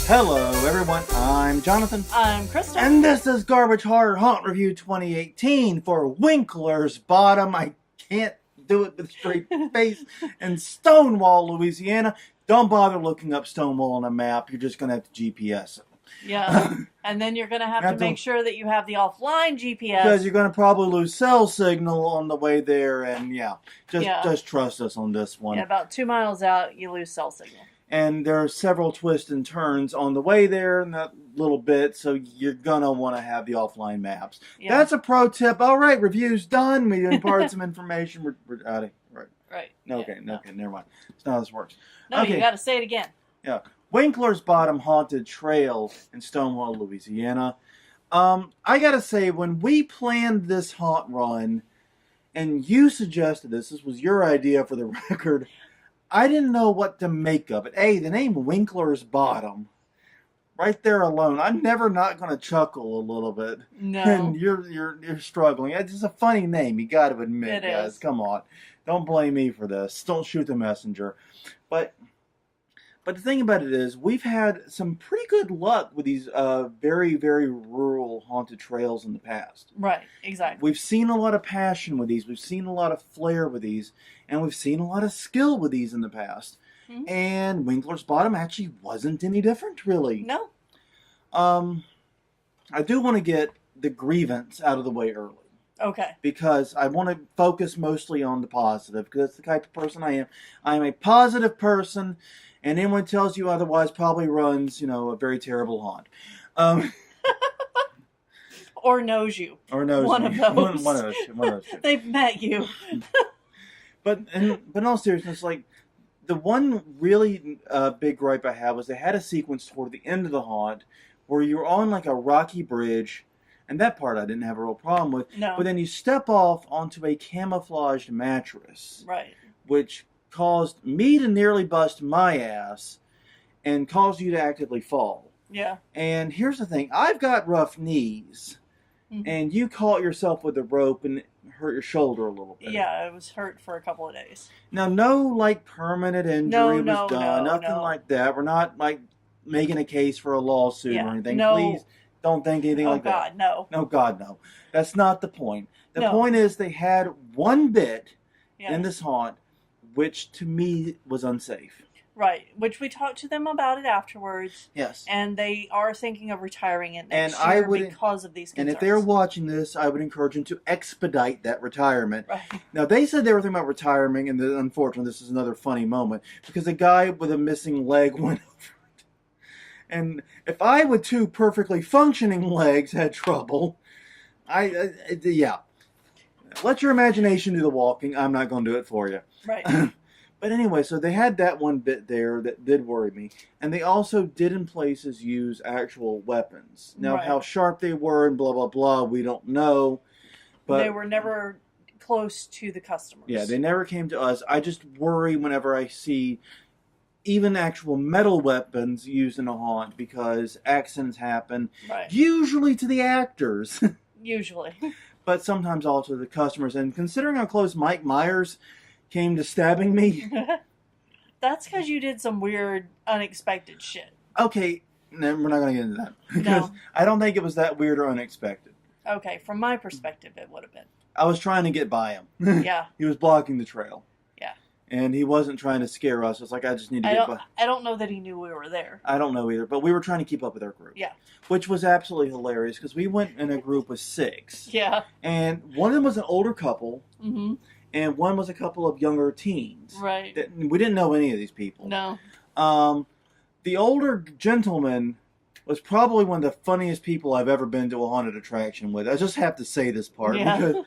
Hello everyone, I'm Jonathan. I'm Krista. And this is Garbage Hard Haunt Review 2018 for Winkler's Bottom. I can't do it with a straight face. In Stonewall, Louisiana. Don't bother looking up Stonewall on a map. You're just going to have to GPS it. Yeah. And then you're going to have to make sure that you have the offline GPS. Because you're going to probably lose cell signal on the way there. And just trust us on this one. Yeah, about 2 miles out, you lose cell signal. And there are several twists and turns on the way there in that little bit, so you're going to want to have the offline maps. Yeah. That's a pro tip. All right, review's done. We imparted some information. We're out of here. Right. Okay, never mind. That's not how this works. No, okay. You got to say it again. Yeah. Winkler's Bottom Haunted Trail in Stonewall, Louisiana. I got to say, when we planned this haunt run, and you suggested this was your idea for the record, I didn't know what to make of it. The name Winkler's Bottom, right there alone, I'm never not going to chuckle a little bit. No. And you're struggling. It's just a funny name, you got to admit, guys. Come on. Don't blame me for this. Don't shoot the messenger. But the thing about it is, we've had some pretty good luck with these very, very rural haunted trails in the past. Right, exactly. We've seen a lot of passion with these. We've seen a lot of flair with these. And we've seen a lot of skill with these in the past. Mm-hmm. And Winkler's Bottom actually wasn't any different, really. No. I do want to get the grievance out of the way early. Okay. Because I want to focus mostly on the positive. Because that's the type of person I am. I'm a positive person. And anyone tells you otherwise probably runs, a very terrible haunt. Or knows you. Or knows one me. Of those. One of those two. They've met you. But in all seriousness, the one really big gripe I had was they had a sequence toward the end of the haunt where you're on a rocky bridge, and that part I didn't have a real problem with. No. But then you step off onto a camouflaged mattress. Right. Which caused me to nearly bust my ass and caused you to actively fall. Yeah. And here's the thing. I've got rough knees. Mm-hmm. And you caught yourself with a rope and hurt your shoulder a little bit. Yeah, it was hurt for a couple of days. Now, no permanent injury was done. Nothing like that. We're not making a case for a lawsuit or anything. No. Please don't think anything like that. Oh God, no. No, God, no. That's not the point. The point is they had one bit in this haunt which to me was unsafe. Right, which we talked to them about it afterwards. Yes. And they are thinking of retiring it next year because of these concerns. And if they're watching this, I would encourage them to expedite that retirement. Right. Now, they said they were thinking about retiring, and unfortunately, this is another funny moment, because a guy with a missing leg went over it. And if I with two perfectly functioning legs had trouble, yeah. Let your imagination do the walking. I'm not going to do it for you. Right. But anyway, so they had that one bit there that did worry me. And they also did in places use actual weapons. Now, how sharp they were and blah, blah, blah, we don't know. But they were never close to the customers. Yeah, they never came to us. I just worry whenever I see even actual metal weapons used in a haunt because accidents happen. Right. Usually to the actors. Usually. But sometimes also to the customers. And considering how close Mike Myers came to stabbing me. That's because you did some weird, unexpected shit. Okay, no, we're not going to get into that. Because I don't think it was that weird or unexpected. Okay, from my perspective, it would have been. I was trying to get by him. Yeah. He was blocking the trail. Yeah. And he wasn't trying to scare us. It's like, I just need to get by. I don't know that he knew we were there. I don't know either, but we were trying to keep up with our group. Yeah. Which was absolutely hilarious, because we went in a group of 6. Yeah. And one of them was an older couple. Mm-hmm. And one was a couple of younger teens. Right. We didn't know any of these people. No. The older gentleman was probably one of the funniest people I've ever been to a haunted attraction with. I just have to say this part because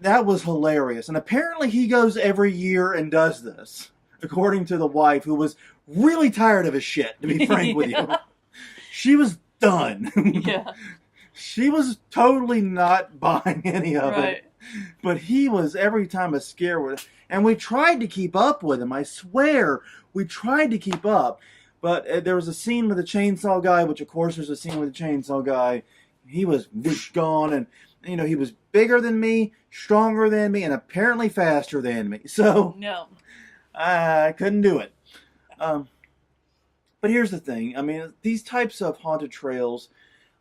that was hilarious. And apparently he goes every year and does this, according to the wife, who was really tired of his shit, to be frank with you. She was done. Yeah. She was totally not buying any of it. But he was every time a scare with, and we tried to keep up with him. I swear, we tried to keep up. But there was a scene with the chainsaw guy, which of course there's a scene with the chainsaw guy. He was whoosh gone, and he was bigger than me, stronger than me, and apparently faster than me. So no, I couldn't do it. But here's the thing. I mean, these types of haunted trails,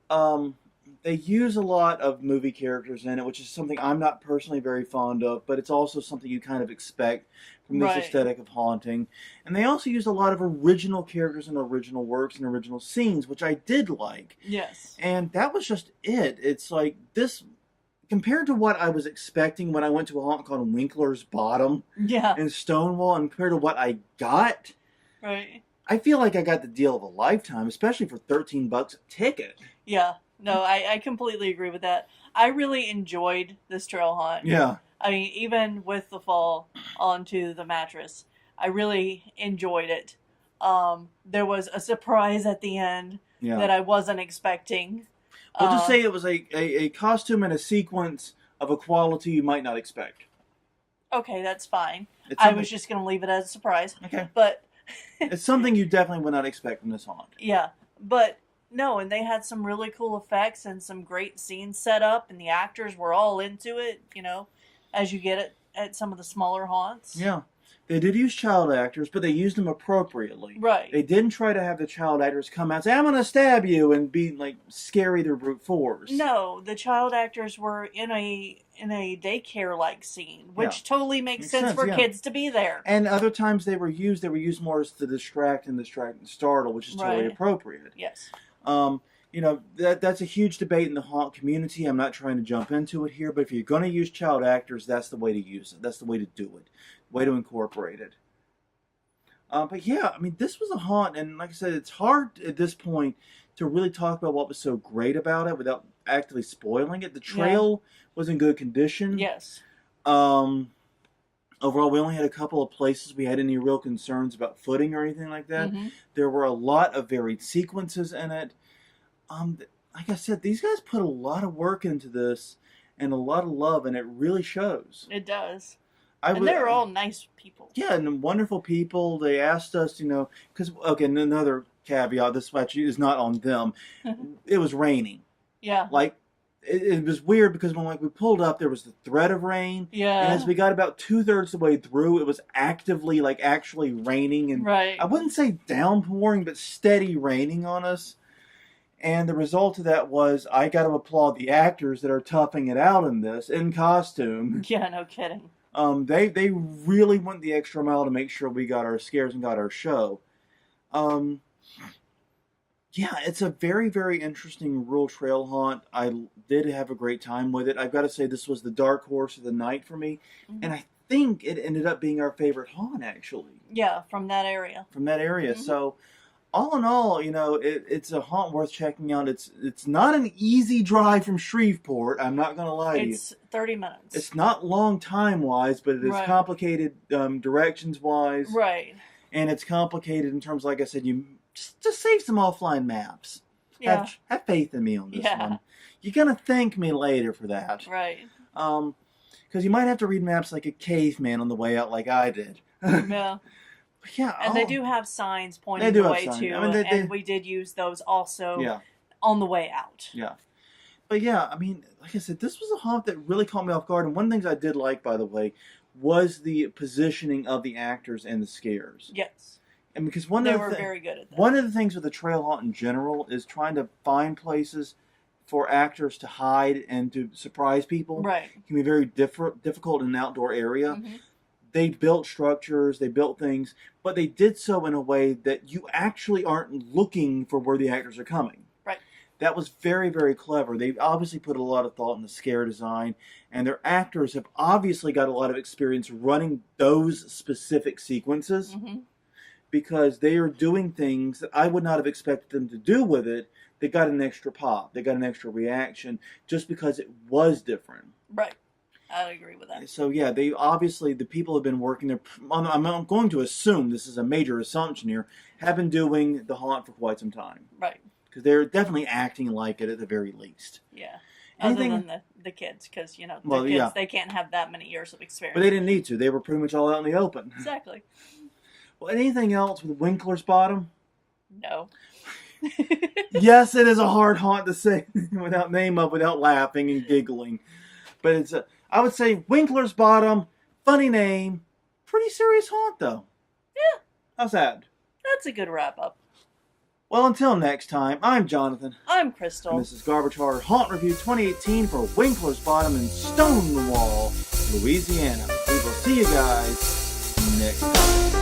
um, they use a lot of movie characters in it, which is something I'm not personally very fond of, but it's also something you kind of expect from this Right. aesthetic of haunting. And they also use a lot of original characters and original works and original scenes, which I did like. Yes. And that was just it. It's like this, compared to what I was expecting when I went to a haunt called Winkler's Bottom Yeah. in Stonewall, and compared to what I got, Right. I feel like I got the deal of a lifetime, especially for $13 a ticket. Yeah. No, I completely agree with that. I really enjoyed this trail hunt. Yeah. I mean, even with the fall onto the mattress, I really enjoyed it. There was a surprise at the end that I wasn't expecting. We'll just say it was a costume and a sequence of a quality you might not expect. Okay, that's fine. I was just going to leave it as a surprise. Okay. But it's something you definitely would not expect from this haunt. Yeah, but no, and they had some really cool effects and some great scenes set up, and the actors were all into it, as you get it at some of the smaller haunts. Yeah. They did use child actors, but they used them appropriately. Right. They didn't try to have the child actors come out and say, I'm going to stab you, and be, like, scary to brute force. No, the child actors were in a daycare-like scene, which totally makes sense for kids to be there. And other times they were used more as to distract and startle, which is totally appropriate. Yes. That's a huge debate in the haunt community. I'm not trying to jump into it here, but if you're going to use child actors, that's the way to use it. That's the way to do it. Way to incorporate it. But yeah, I mean, this was a haunt, and like I said, it's hard at this point to really talk about what was so great about it without actively spoiling it. The trail was in good condition. Yes. Overall, we only had a couple of places we had any real concerns about footing or anything like that. Mm-hmm. There were a lot of varied sequences in it. Like I said, these guys put a lot of work into this and a lot of love, and it really shows. It does. And they were all nice people. Yeah, and wonderful people. They asked us, because, okay, another caveat, this actually is not on them. It was raining. Yeah. Like, it was weird because when we pulled up, there was the threat of rain. Yeah. And as we got about 2/3 of the way through, it was actively, actually raining. And I wouldn't say downpouring, but steady raining on us. And the result of that was, I got to applaud the actors that are toughing it out in this, in costume. Yeah, no kidding. They really went the extra mile to make sure we got our scares and got our show. Yeah, it's a very, very interesting rural trail haunt. I did have a great time with it. I've got to say, this was the dark horse of the night for me. Mm-hmm. And I think it ended up being our favorite haunt, actually. Yeah, from that area. Mm-hmm. So, all in all, it's a haunt worth checking out. It's not an easy drive from Shreveport. I'm not going to lie to you. It's 30 minutes. It's not long time-wise, but it is complicated directions-wise. Right. And it's complicated in terms, like I said, you just save some offline maps. Yeah. Have faith in me on this one. You're going to thank me later for that. Right. Because you might have to read maps like a caveman on the way out like I did. Yeah. Yeah, and they do have signs pointing the way to, and we did use those also on the way out. Yeah. But yeah, I mean, like I said, this was a haunt that really caught me off guard. And one of the things I did like, by the way, was the positioning of the actors and the scares. Yes. And because they were very good at that. One of the things with the trail haunt in general is trying to find places for actors to hide and to surprise people. Right. It can be very difficult in an outdoor area. Mm-hmm. They built structures, they built things, but they did so in a way that you actually aren't looking for where the actors are coming. Right. That was very, very clever. They obviously put a lot of thought in the scare design, and their actors have obviously got a lot of experience running those specific sequences because they are doing things that I would not have expected them to do with it. They got an extra pop. They got an extra reaction just because it was different. Right. I agree with that. So yeah, the people have been working there. I'm going to assume, this is a major assumption here, have been doing the haunt for quite some time. Right. Because they're definitely acting like it at the very least. Yeah. Other than the kids, because kids they can't have that many years of experience. But they didn't need to. They were pretty much all out in the open. Exactly. Well, anything else with Winkler's Bottom? No. Yes, it is a hard haunt to say without laughing and giggling, but it's I would say Winkler's Bottom, funny name, pretty serious haunt though. Yeah. How's that? That's a good wrap up. Well, until next time, I'm Jonathan. I'm Crystal. And this is Garbage Hauler Haunt Review 2018 for Winkler's Bottom in Stonewall, Louisiana. We will see you guys next time.